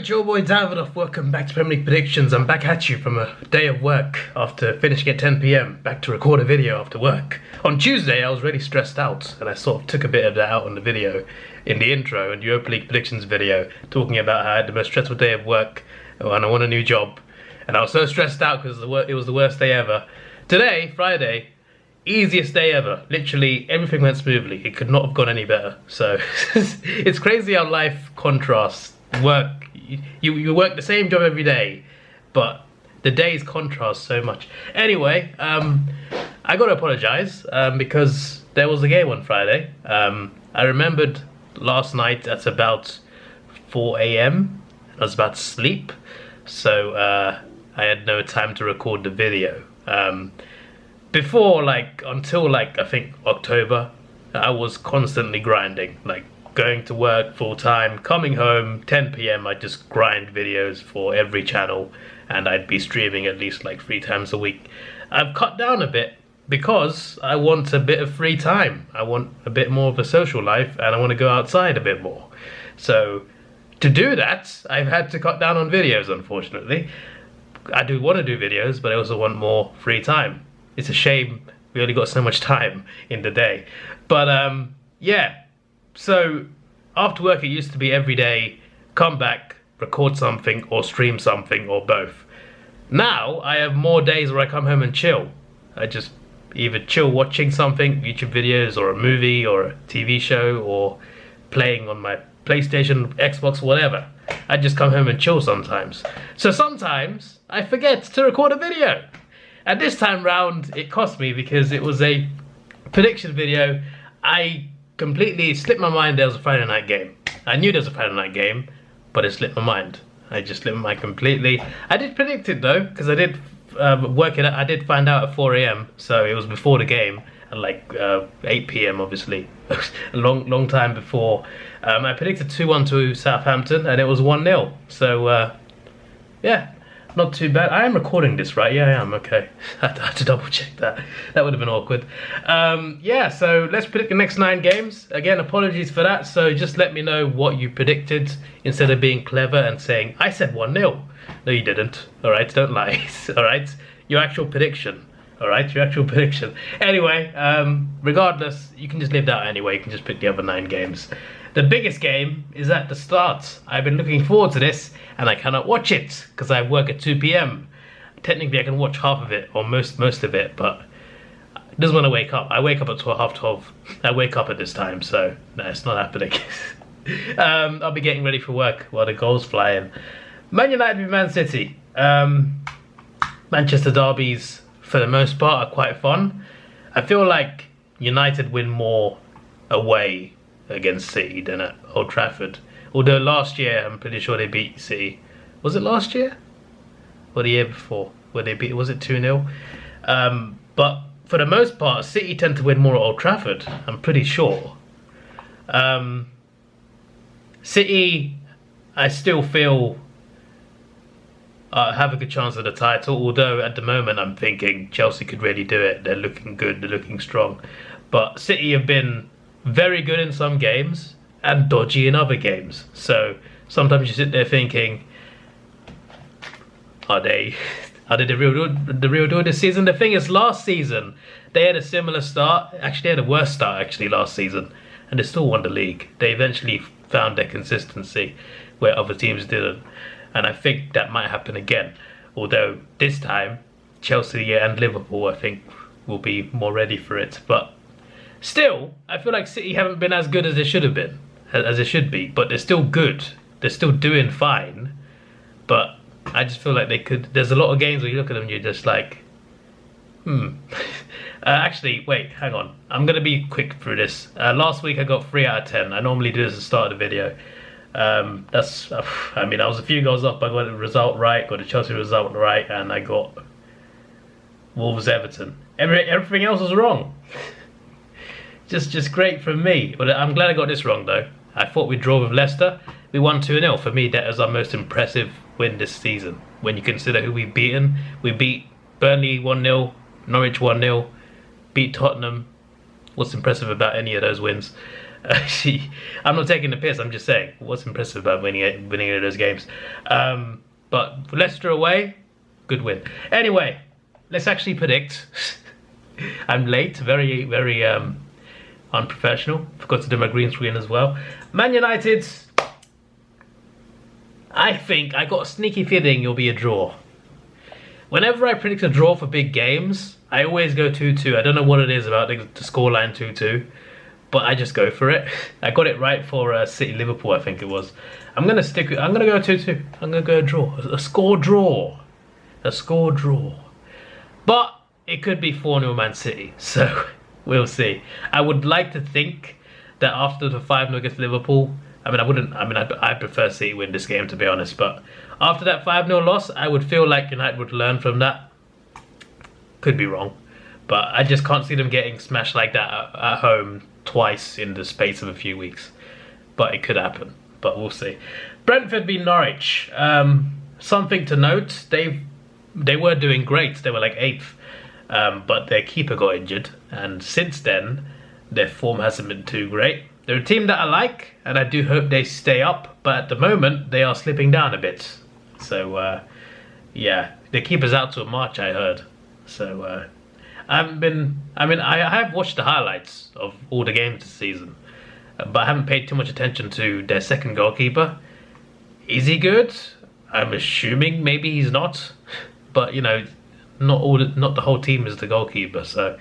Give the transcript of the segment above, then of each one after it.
it's your boy Davidoff. Welcome back to Premier League Predictions. I'm back at you from a day of work after finishing at 10 PM, back to record a video after work. On Tuesday I was really stressed out and I sort of took a bit of that out on the video in the intro and Europa League Predictions video, talking about how I had the most stressful day of work and I want a new job. And I was so stressed out because it was the worst day ever. Today, Friday, easiest day ever. Literally everything went smoothly. It could not have gone any better. So it's crazy how life contrasts. Work, you work the same job every day, but the days contrast so much. Anyway, I gotta apologize because there was a game on Friday. I remembered last night at about 4 AM. I was about to sleep, so I had no time to record the video. Before, until I think October, I was constantly grinding, going to work full time, coming home 10 PM, I'd just grind videos for every channel and I'd be streaming at least 3 times a week. I've cut down a bit because I want a bit of free time. I want a bit more of a social life and I want to go outside a bit more. So to do that, I've had to cut down on videos, unfortunately. I do want to do videos, but I also want more free time. It's a shame we only got so much time in the day. But yeah. So after work it used to be every day, come back, record something or stream something or both. Now I have more days where I come home and chill. I just either chill watching something, YouTube videos or a movie or a TV show, or playing on my PlayStation, Xbox, whatever. I just come home and chill sometimes. So sometimes I forget to record a video. And this time round it cost me because it was a prediction video. I completely slipped my mind there was a Friday night game. I knew there was a Friday night game, but it slipped my mind. I just slipped my mind completely. I did predict it though, because I did work it out. I did find out at 4 AM, so it was before the game, at 8 PM obviously, a long time before. I predicted 2-1 to Southampton and it was 1-0, so yeah. Not too bad. I am recording this, right? Yeah, I am. Okay. I had to double check that. That would have been awkward. Yeah, so let's predict the next 9 games. Again, apologies for that. So just let me know what you predicted instead of being clever and saying, I said 1-0. No, you didn't. All right, don't lie. All right, your actual prediction. All right, your actual prediction. Anyway, regardless, you can just leave that out anyway. You can just pick the other 9 games. The biggest game is at the start. I've been looking forward to this and I cannot watch it because I work at 2 PM. Technically I can watch half of it or most of it, but it doesn't want to wake up. I wake up at 12:30. I wake up at this time, so no, it's not happening. I'll be getting ready for work while the goals fly in. Man United v Man City. Manchester derbies for the most part are quite fun. I feel like United win more away against City than at Old Trafford. Although last year I'm pretty sure they beat City. Was it last year? Or the year before? Where they beat, was it 2-0? But for the most part, City tend to win more at Old Trafford, I'm pretty sure. City, I still feel have a good chance of the title, although at the moment I'm thinking Chelsea could really do it. They're looking good, they're looking strong. But City have been very good in some games and dodgy in other games. So sometimes you sit there thinking, are they the real deal this season? The thing is, last season they had a similar start. Actually, they had a worse start last season, and they still won the league. They eventually found their consistency where other teams didn't, and I think that might happen again. Although this time Chelsea and Liverpool, I think, will be more ready for it. But still, I feel like City haven't been as good as they should have been, as they should be, but they're still good. They're still doing fine, but I just feel like they could. There's a lot of games where you look at them and you're just like, actually, wait, hang on. I'm going to be quick through this. Last week I got 3 out of 10. I normally do this at the start of the video. I was a few goals up. I got the result right, got the Chelsea result right, and I got Wolves Everton. Everything else was wrong. Just great from me. But I'm glad I got this wrong though. I thought we'd draw with Leicester. We won 2-0. For me, that was our most impressive win this season. When you consider who we've beaten. We beat Burnley 1-0, Norwich 1-0, beat Tottenham. What's impressive about any of those wins? I'm not taking the piss. I'm just saying what's impressive about winning those games. But Leicester away, good win. Anyway, let's actually predict. I'm late, very unprofessional. Forgot to do my green screen as well. Man United. I got a sneaky feeling it'll be a draw. Whenever I predict a draw for big games, I always go 2-2. I don't know what it is about the scoreline 2-2, but I just go for it. I got it right for City Liverpool, I think it was. I'm gonna go 2-2. I'm gonna go a draw. A score draw. But it could be 4-0 Man City, so we'll see. I would like to think that after the 5-0 against Liverpool, I prefer City win this game, to be honest, but after that 5-0 loss, I would feel like United would learn from that. Could be wrong, but I just can't see them getting smashed like that at home twice in the space of a few weeks. But it could happen, but we'll see. Brentford v Norwich. Something to note, they were doing great. They were like 8th, but their keeper got injured, and since then, their form hasn't been too great. They're a team that I like, and I do hope they stay up, but at the moment, they are slipping down a bit. So, yeah, the keeper's out till March, I heard. So, I have watched the highlights of all the games this season, but I haven't paid too much attention to their second goalkeeper. Is he good? I'm assuming maybe he's not, but, you know, not the whole team is the goalkeeper, so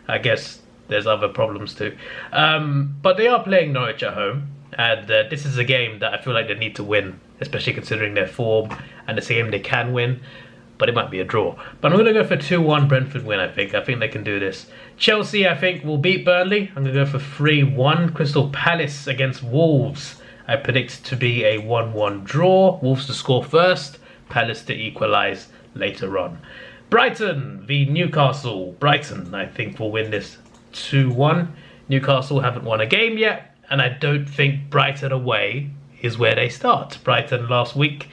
I guess there's other problems too. But they are playing Norwich at home, and this is a game that I feel like they need to win, especially considering their form, and it's a game they can win, but it might be a draw. But I'm going to go for 2-1 Brentford win, I think. I think they can do this. Chelsea, I think, will beat Burnley. I'm going to go for 3-1. Crystal Palace against Wolves. I predict to be a 1-1 draw. Wolves to score first, Palace to equalise later on. Brighton v Newcastle. Brighton, I think, will win this 2-1. Newcastle haven't won a game yet, and I don't think Brighton away is where they start. Brighton last week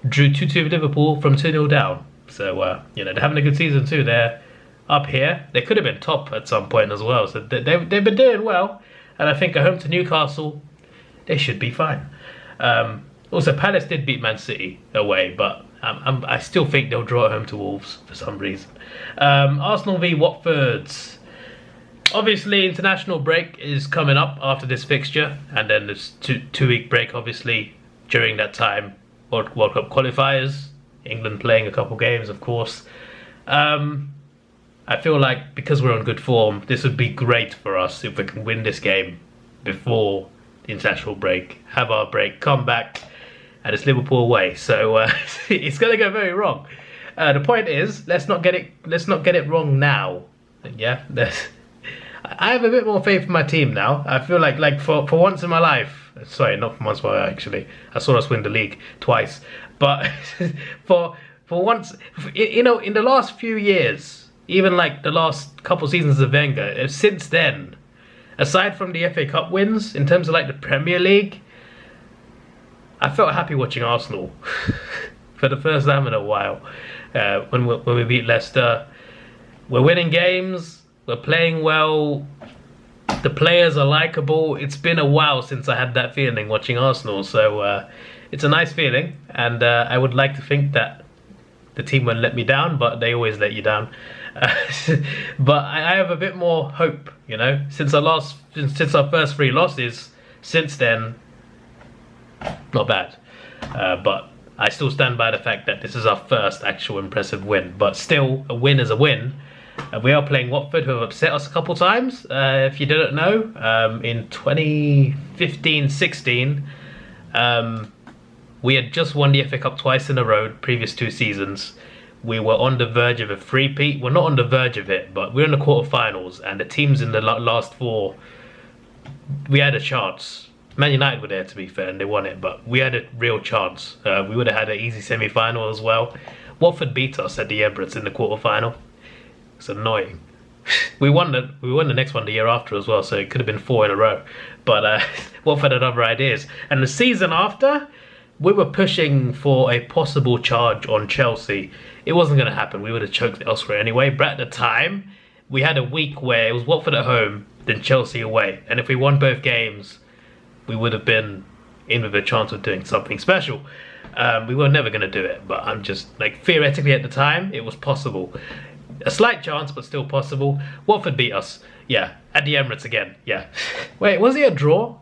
drew 2-2 with Liverpool from 2-0 down. So, you know, they're having a good season too. They're up here. They could have been top at some point as well. So they've been doing well. And I think at home to Newcastle, they should be fine. Also, Palace did beat Man City away, but I still think they'll draw at home to Wolves for some reason. Arsenal v Watfords. Obviously, international break is coming up after this fixture, and then there's two-week break, obviously, during that time. World Cup qualifiers, England playing a couple games, of course. I feel like because we're on good form, this would be great for us if we can win this game before the international break, have our break, come back, and it's Liverpool away. So it's going to go very wrong. The point is, let's not get it wrong now. Yeah, I have a bit more faith in my team now. I feel like for once in my life, sorry, not for once in my life actually, I saw us win the league twice, but for once, you know, in the last few years, even like the last couple seasons of Wenger, since then, aside from the FA Cup wins, in terms of like the Premier League, I felt happy watching Arsenal for the first time in a while. When we beat Leicester, we're winning games. We're playing well. The players are likeable. It's been a while since I had that feeling watching Arsenal, so it's a nice feeling, and I would like to think that the team won't let me down, but they always let you down. But I have a bit more hope, you know, since our first 3 losses. Since then, not bad, but I still stand by the fact that this is our first actual impressive win. But still, a win is a win. We are playing Watford, who have upset us a couple times. If you didn't know, in 2015-16, we had just won the FA Cup twice in a row, previous 2 seasons. We were on the verge of a three-peat. We're not on the verge of it, but we're in the quarterfinals, and the teams in the last 4, we had a chance. Man United were there, to be fair, and they won it, but we had a real chance. We would have had an easy semi-final as well. Watford beat us at the Emirates in the quarterfinal. It's annoying. We won the next one the year after as well, so it could have been 4 in a row. But Watford had other ideas. And the season after, we were pushing for a possible charge on Chelsea. It wasn't going to happen. We would have choked elsewhere anyway. But at the time, we had a week where it was Watford at home, then Chelsea away. And if we won both games, we would have been in with a chance of doing something special. We were never going to do it, but I'm just like, theoretically at the time it was possible. A slight chance, but still possible. Watford beat us, yeah, at the Emirates again, yeah. Wait, was it a draw?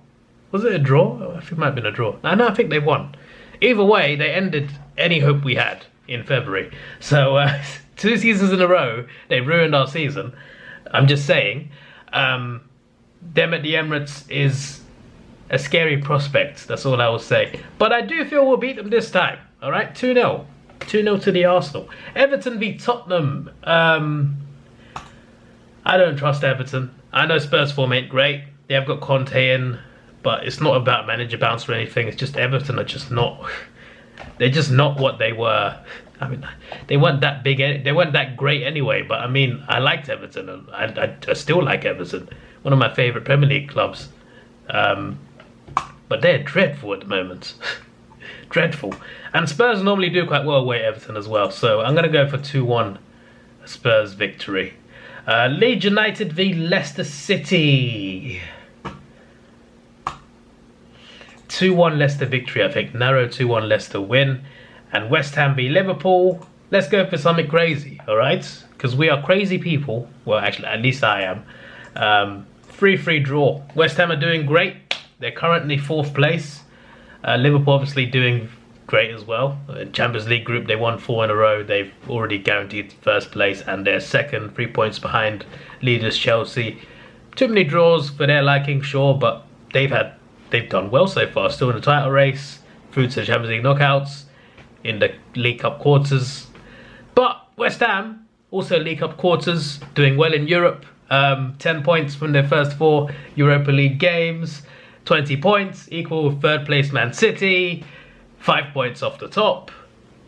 Was it a draw? I think it might have been a draw. No, I think they won. Either way, they ended any hope we had in February. So 2 seasons in a row, they ruined our season. I'm just saying, them at the Emirates is a scary prospect. That's all I will say. But I do feel we'll beat them this time. All right, 2-0. 2-0 to the Arsenal. Everton v Tottenham. I don't trust Everton. I know Spurs form ain't great. They have got Conte in, but it's not about manager bounce or anything. It's just Everton are just not. They're just not what they were. I mean, they weren't that big. They weren't that great anyway. But I mean, I liked Everton, and I still like Everton. One of my favourite Premier League clubs. But they're dreadful at the moment. Dreadful. And Spurs normally do quite well away at Everton as well. So I'm going to go for 2-1 Spurs victory. Leeds United v Leicester City. 2-1 Leicester victory, I think. Narrow 2-1 Leicester win. And West Ham v Liverpool. Let's go for something crazy, alright? Because we are crazy people. Well, actually, at least I am. 3-3 draw. West Ham are doing great. They're currently 4th place. Liverpool obviously doing great as well. In Champions League group, they won 4 in a row. They've already guaranteed 1st place, and they're 2nd, 3 points behind leaders Chelsea. Too many draws for their liking, sure, but they've done well so far. Still in the title race, through to the Champions League knockouts, in the League Cup quarters. But West Ham, also League Cup quarters, doing well in Europe. 10 points from their first 4 Europa League games. 20 points, equal with 3rd place Man City. 5 points off the top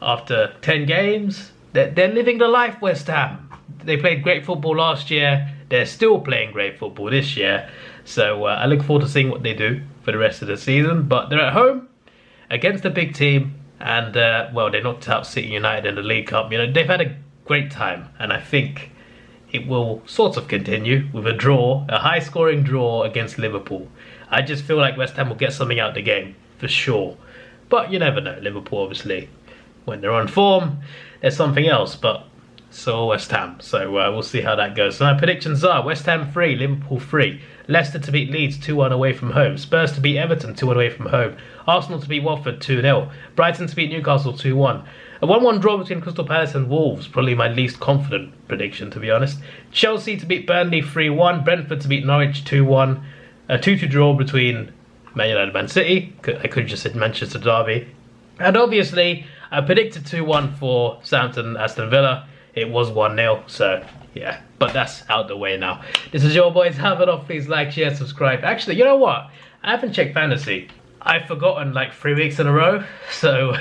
after 10 games. They're living the life, West Ham. They played great football last year. They're still playing great football this year. So I look forward to seeing what they do for the rest of the season. But they're at home against a big team. And, well, they knocked out City United in the League Cup. You know, they've had a great time. And I think it will sort of continue with a draw, a high-scoring draw against Liverpool. I just feel like West Ham will get something out of the game, for sure. But you never know. Liverpool, obviously, when they're on form, there's something else. But so West Ham. So we'll see how that goes. So my predictions are West Ham 3, Liverpool 3. Leicester to beat Leeds 2-1 away from home. Spurs to beat Everton 2-1 away from home. Arsenal to beat Watford 2-0. Brighton to beat Newcastle 2-1. A 1-1 draw between Crystal Palace and Wolves. Probably my least confident prediction, to be honest. Chelsea to beat Burnley 3-1. Brentford to beat Norwich 2-1. A 2-2 draw between Man United and Man City. I could have just said Manchester Derby. And obviously, I predicted 2-1 for Southampton and Aston Villa. It was 1-0, so yeah. But that's out the way now. This is your boy Davidoff. Please like, share, subscribe. Actually, you know what? I haven't checked fantasy. I've forgotten like 3 weeks in a row. So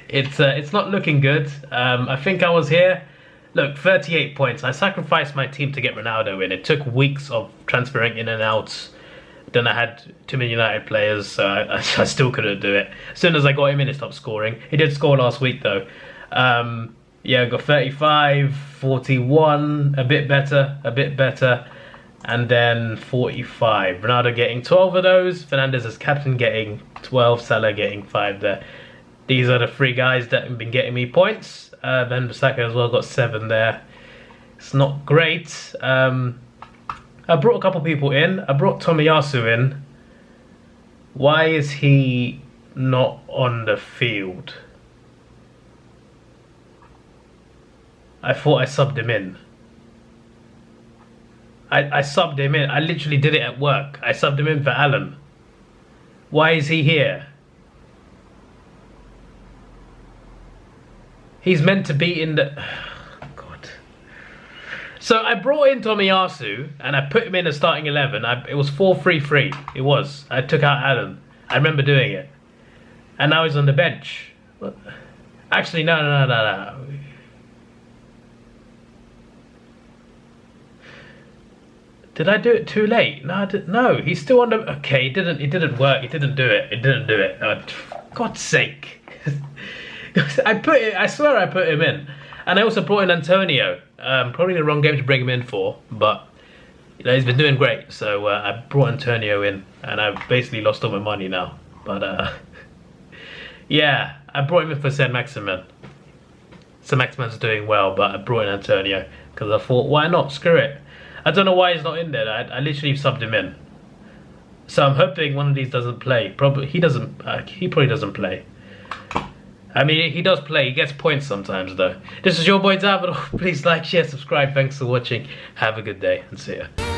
it's not looking good. I think I was here. Look, 38 points. I sacrificed my team to get Ronaldo in. It took weeks of transferring in and out. Then I had too many United players, so I still couldn't do it. As soon as I got him in, it stopped scoring. He did score last week, though. Yeah, I got 35, 41, a bit better. And then 45. Ronaldo getting 12 of those. Fernandes as captain getting 12. Salah getting 5 there. These are the 3 guys that have been getting me points. Then Bissaka as well got 7 there. It's not great. I brought a couple people in. I brought Tomiyasu in. Why is he not on the field? I thought I subbed him in. I subbed him in. I literally did it at work. I subbed him in for Alan. Why is he here? He's meant to be in the... God. So I brought in Tomiyasu and I put him in the starting 11. It was 4-3-3. It was. I took out Alan. I remember doing it. And now he's on the bench. What? Actually, no. Did I do it too late? No, no. He's still on the... Okay, it didn't work. It didn't do it. Oh, God's sake. I swear I put him in. And I also brought in Antonio. Probably the wrong game to bring him in for, but You know, he's been doing great. So I brought Antonio in, and I've basically lost all my money now. But yeah, I brought him in for Saint Maximin. Saint Maximin's doing well, but I brought in Antonio because I thought, why not? Screw it. I don't know why he's not in there. I literally subbed him in. So I'm hoping one of these doesn't play. Probably he doesn't. He probably doesn't play. I mean, he does play. He gets points sometimes, though. This is your boy Davidoff. Please like, share, subscribe. Thanks for watching. Have a good day and see ya.